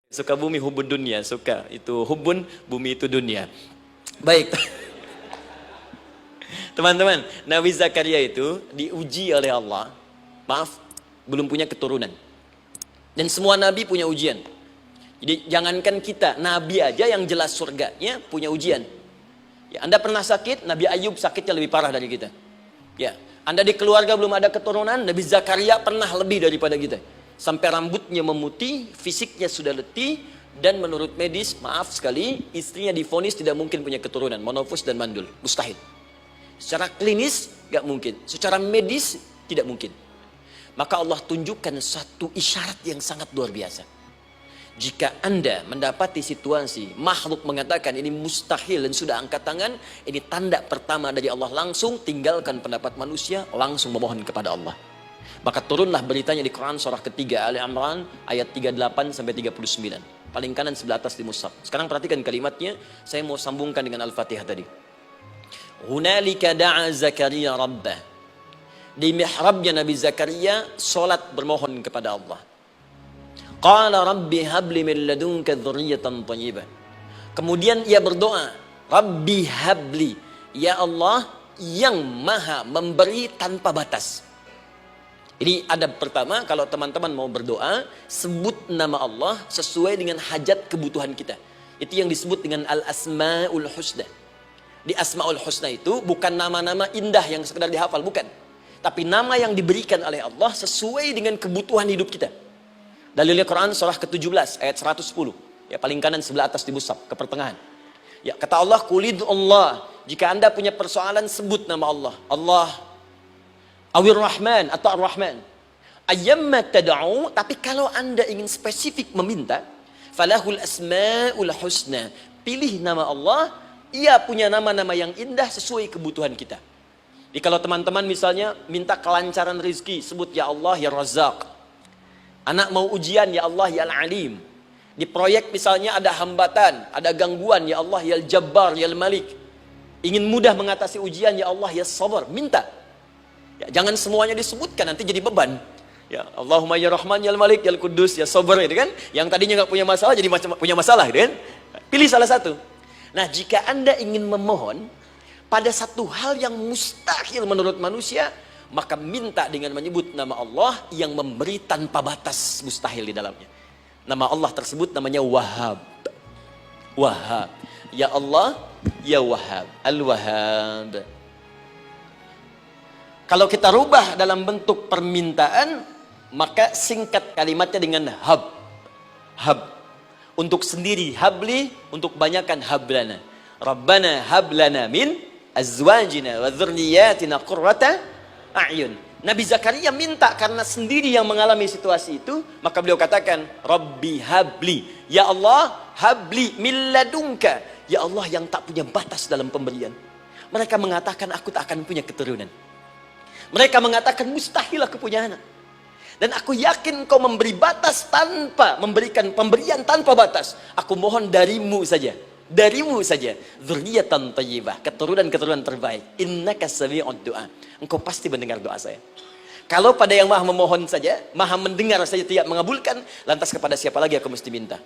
Suka bumi hubun dunia, suka itu hubun, bumi itu dunia. Baik. Teman-teman, Nabi Zakaria itu diuji oleh Allah. Maaf, belum punya keturunan. Dan semua nabi punya ujian. Jadi jangankan kita, nabi aja yang jelas surganya punya ujian. Ya, Anda pernah sakit, Nabi Ayub sakitnya lebih parah dari kita. Ya, Anda di keluarga belum ada keturunan, Nabi Zakaria pernah lebih daripada kita. Sampai rambutnya memutih, fisiknya sudah letih, dan menurut medis, maaf sekali, istrinya divonis tidak mungkin punya keturunan, monofus dan mandul, mustahil. Secara klinis, gak mungkin. Secara medis, tidak mungkin. Maka Allah tunjukkan satu isyarat yang sangat luar biasa. Jika Anda mendapati situasi, makhluk mengatakan ini mustahil dan sudah angkat tangan, ini tanda pertama dari Allah, langsung tinggalkan pendapat manusia, langsung memohon kepada Allah. Maka turunlah beritanya di Quran surah ketiga Ali Imran ayat 38 sampai 39. Paling kanan sebelah atas di mushaf. Sekarang perhatikan kalimatnya, saya mau sambungkan dengan Al-Fatihah tadi. Hunalika da'a Zakaria rabbah. Di mihrabnya Nabi Zakaria salat bermohon kepada Allah. Qala rabbi habli min ladunka dzurriyyatan thayyibah. Kemudian ia berdoa, Rabbi habli, ya Allah yang maha memberi tanpa batas. Ini adab pertama, kalau teman-teman mau berdoa, sebut nama Allah sesuai dengan hajat kebutuhan kita. Itu yang disebut dengan Al-Asma'ul Husna. Di Asma'ul Husna itu bukan nama-nama indah yang sekedar dihafal, bukan. Tapi nama yang diberikan oleh Allah sesuai dengan kebutuhan hidup kita. Dalilnya Quran surah ke-17 ayat 110. Ya, paling kanan sebelah atas di mushaf, ke pertengahan. Ya, kata Allah, Qulid Allah. Jika Anda punya persoalan, sebut nama Allah. Allah Awir Rahman atau Ar-Rahman. Ayyamma tad'u, tapi kalau Anda ingin spesifik meminta, falahul asmaul husna. Pilih nama Allah, ia punya nama-nama yang indah sesuai kebutuhan kita. Jadi kalau teman-teman misalnya minta kelancaran rezeki, sebut ya Allah ya Razzaq. Anak mau ujian, ya Allah ya Al-Alim. Di proyek misalnya ada hambatan, ada gangguan, ya Allah ya Al-Jabbar ya Al-Malik. Ingin mudah mengatasi ujian, ya Allah ya Sabar. Minta. Ya, jangan semuanya disebutkan, nanti jadi beban. Ya, Allahumma ya Rahman ya Malik ya Kudus ya Sabar, gitu kan? Yang tadinya nggak punya masalah jadi punya masalah, gitu kan? Pilih salah satu. Nah, jika Anda ingin memohon pada satu hal yang mustahil menurut manusia, maka minta dengan menyebut nama Allah yang memberi tanpa batas, mustahil di dalamnya. Nama Allah tersebut namanya Wahhab. Wahhab. Ya Allah, ya Wahhab. Al-Wahhab. Kalau kita rubah dalam bentuk permintaan, maka singkat kalimatnya dengan hab. Hab. Untuk sendiri habli, untuk banyakkan hablana. Rabbana hablana min azwajina wa dzurriyyatina qurrata a'yun. Nabi Zakaria minta karena sendiri yang mengalami situasi itu, maka beliau katakan, Rabbi habli. Ya Allah, habli min ladunka. Ya Allah yang tak punya batas dalam pemberian. Mereka mengatakan aku tak akan punya keturunan. Mereka mengatakan mustahil aku punya anak. Dan aku yakin kau memberi batas tanpa memberikan pemberian tanpa batas. Aku mohon darimu saja. Darimu saja. Dzurriyyatan thayyibah, keturunan-keturunan terbaik. Innaka sami'ud du'a. Engkau pasti mendengar doa saya. Kalau pada yang maha memohon saja, maha mendengar saja tidak mengabulkan, lantas kepada siapa lagi aku mesti minta?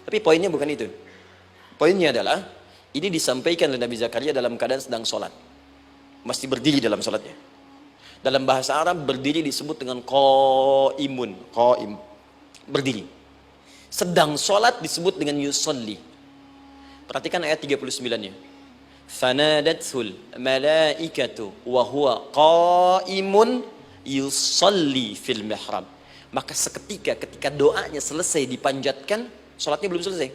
Tapi poinnya bukan itu. Poinnya adalah ini disampaikan oleh Nabi Zakaria dalam keadaan sedang sholat. Mesti berdiri dalam sholatnya. Dalam bahasa Arab berdiri disebut dengan qaimun, qaim, berdiri. Sedang sholat disebut dengan yusolli. Perhatikan ayat 39-nya. Fanadatul malaikatu wa huwa qaimun yusolli fil mihrab. Maka seketika ketika doanya selesai dipanjatkan, sholatnya belum selesai.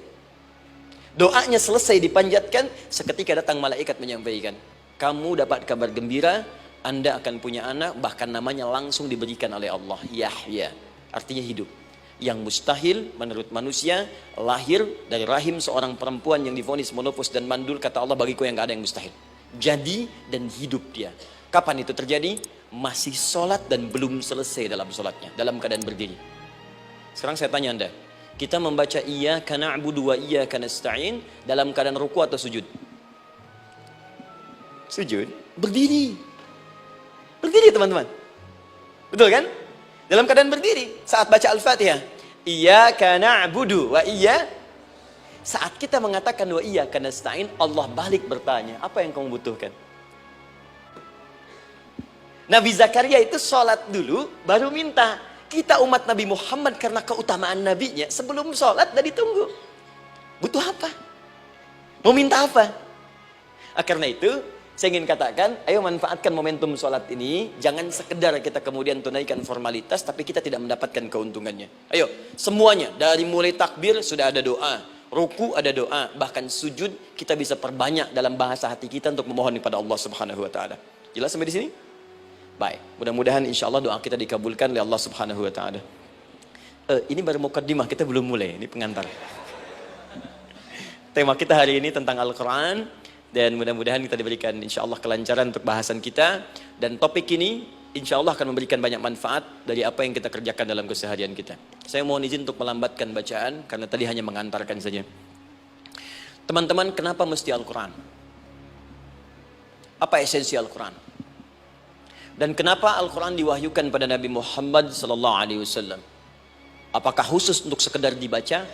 Doanya selesai dipanjatkan, seketika datang malaikat menyampaikan, kamu dapat kabar gembira, Anda akan punya anak, bahkan namanya langsung diberikan oleh Allah, Yahya, artinya hidup. Yang mustahil menurut manusia, lahir dari rahim seorang perempuan yang divonis monofus dan mandul, kata Allah, bagiku yang gak ada yang mustahil. Jadi dan hidup dia. Kapan itu terjadi? Masih sholat dan belum selesai dalam sholatnya, dalam keadaan berdiri. Sekarang saya tanya Anda, kita membaca iyyaka na'budu wa iyyaka nasta'in dalam keadaan ruku atau sujud? Sujud, berdiri. Berdiri teman-teman. Betul kan? Dalam keadaan berdiri saat baca Al-Fatihah. Iyyaka na'budu wa saat kita mengatakan wa iyyaka nasta'in, Allah balik bertanya, apa yang kamu butuhkan? Nabi Zakaria itu sholat dulu, baru minta. Kita umat Nabi Muhammad karena keutamaan nabinya, sebelum sholat udah ditunggu. Butuh apa? Mau minta apa? Karena itu, saya ingin katakan, ayo manfaatkan momentum sholat ini. Jangan sekedar kita kemudian tunaikan formalitas, tapi kita tidak mendapatkan keuntungannya. Ayo, semuanya, dari mulai takbir sudah ada doa, ruku ada doa, bahkan sujud kita bisa perbanyak dalam bahasa hati kita untuk memohon kepada Allah Subhanahu wa taala. Jelas sampai di sini? Baik, mudah-mudahan insya Allah doa kita dikabulkan oleh Allah Subhanahu wa taala. Ini baru mukaddimah, kita belum mulai, ini pengantar. Tema kita hari ini tentang Al-Quran, dan mudah-mudahan kita diberikan insya Allah kelancaran untuk bahasan kita, dan topik ini insya Allah akan memberikan banyak manfaat dari apa yang kita kerjakan dalam keseharian kita. Saya mohon izin untuk melambatkan bacaan karena tadi hanya mengantarkan saja. Teman-teman, kenapa mesti Al-Quran? Apa esensi Al-Quran? Dan kenapa Al-Quran diwahyukan pada Nabi Muhammad SAW? Apakah khusus untuk sekedar dibaca?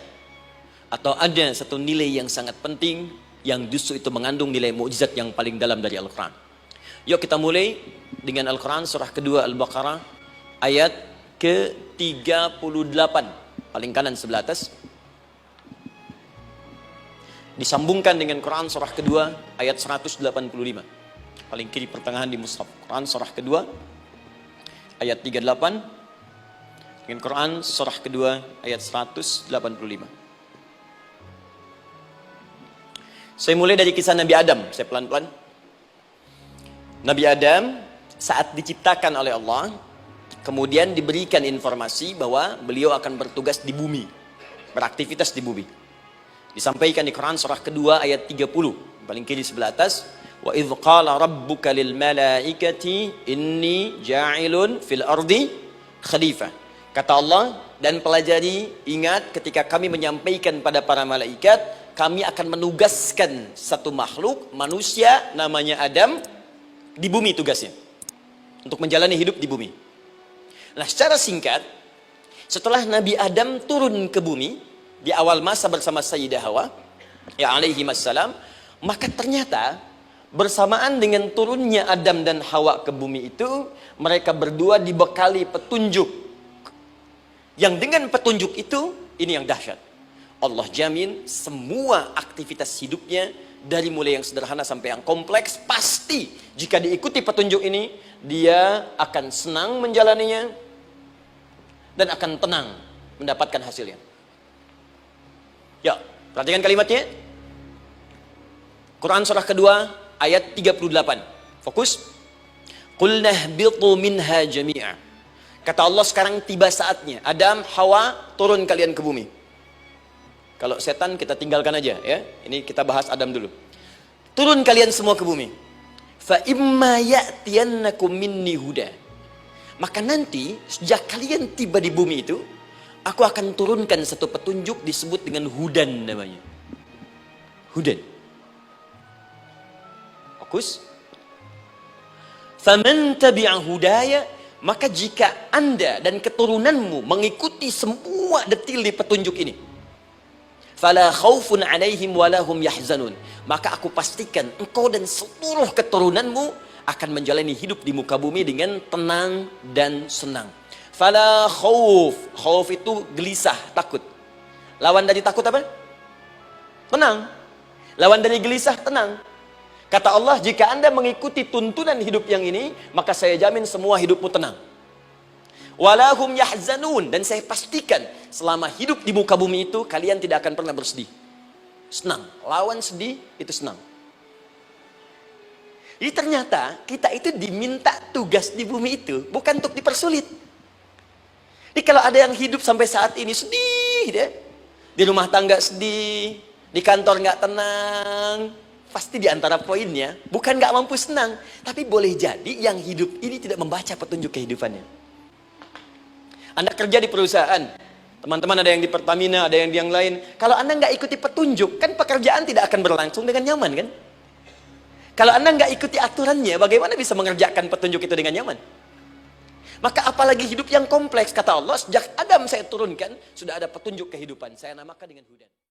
Atau ada satu nilai yang sangat penting yang justru itu mengandung nilai mukjizat yang paling dalam dari Al-Quran? Yuk kita mulai dengan Al-Quran surah kedua Al-Baqarah ayat ke-38, paling kanan sebelah atas. Disambungkan dengan Quran surah kedua ayat 185, paling kiri pertengahan di mushaf. Quran surah kedua ayat 38 dengan Quran surah kedua ayat 185. Saya mulai dari kisah Nabi Adam, saya pelan-pelan. Nabi Adam saat diciptakan oleh Allah, kemudian diberikan informasi bahwa beliau akan bertugas di bumi, beraktivitas di bumi. Disampaikan di Quran surah kedua ayat 30, paling kiri sebelah atas. Wa idh qala rabbuka lil malaikati inni ja'ilun fil ardi khalifah. Kata Allah, dan pelajari, ingat ketika kami menyampaikan pada para malaikat, kami akan menugaskan satu makhluk, manusia namanya Adam, di bumi tugasnya. Untuk menjalani hidup di bumi. Nah, secara singkat, setelah Nabi Adam turun ke bumi, di awal masa bersama Sayyidah Hawa, ya alaihi wassalam, maka ternyata, bersamaan dengan turunnya Adam dan Hawa ke bumi itu, mereka berdua dibekali petunjuk. Yang dengan petunjuk itu, ini yang dahsyat. Allah jamin semua aktivitas hidupnya, dari mulai yang sederhana sampai yang kompleks, pasti jika diikuti petunjuk ini, dia akan senang menjalaninya dan akan tenang mendapatkan hasilnya. Ya, perhatikan kalimatnya. Quran surah kedua ayat 38. Fokus. Qul nahbitu minha jami'a. Kata Allah, sekarang tiba saatnya. Adam, Hawa, turun kalian ke bumi. Kalau setan kita tinggalkan aja ya. Ini kita bahas Adam dulu. Turun kalian semua ke bumi. Fa imma ya'tiyannakum minni huda. Maka nanti sejak kalian tiba di bumi itu, aku akan turunkan satu petunjuk disebut dengan hudan namanya. Hudan. Fokus. Faman tabi'a hudaya, maka jika Anda dan keturunanmu mengikuti semua detil di petunjuk ini, fala khaufun alaihim walahum yahzanun, maka aku pastikan engkau dan seluruh keturunanmu akan menjalani hidup di muka bumi dengan tenang dan senang. Fala khauf, khauf itu gelisah, takut. Lawan dari takut apa? Tenang. Lawan dari gelisah, tenang. Kata Allah, jika Anda mengikuti tuntunan hidup yang ini, maka saya jamin semua hidupmu tenang. Walahum yahzanun, dan saya pastikan selama hidup di muka bumi itu kalian tidak akan pernah bersedih. Senang, lawan sedih itu senang. Jadi ternyata kita itu diminta tugas di bumi itu bukan untuk dipersulit. Jadi kalau ada yang hidup sampai saat ini sedih deh, di rumah tangga sedih, di kantor nggak tenang, pasti di antara poinnya bukan nggak mampu senang, tapi boleh jadi yang hidup ini tidak membaca petunjuk kehidupannya. Anda kerja di perusahaan, teman-teman ada yang di Pertamina, ada yang di yang lain. Kalau Anda nggak ikuti petunjuk, kan pekerjaan tidak akan berlangsung dengan nyaman, kan? Kalau Anda nggak ikuti aturannya, bagaimana bisa mengerjakan petunjuk itu dengan nyaman? Maka apalagi hidup yang kompleks, kata Allah, sejak Adam saya turunkan, sudah ada petunjuk kehidupan. Saya namakan dengan hudan.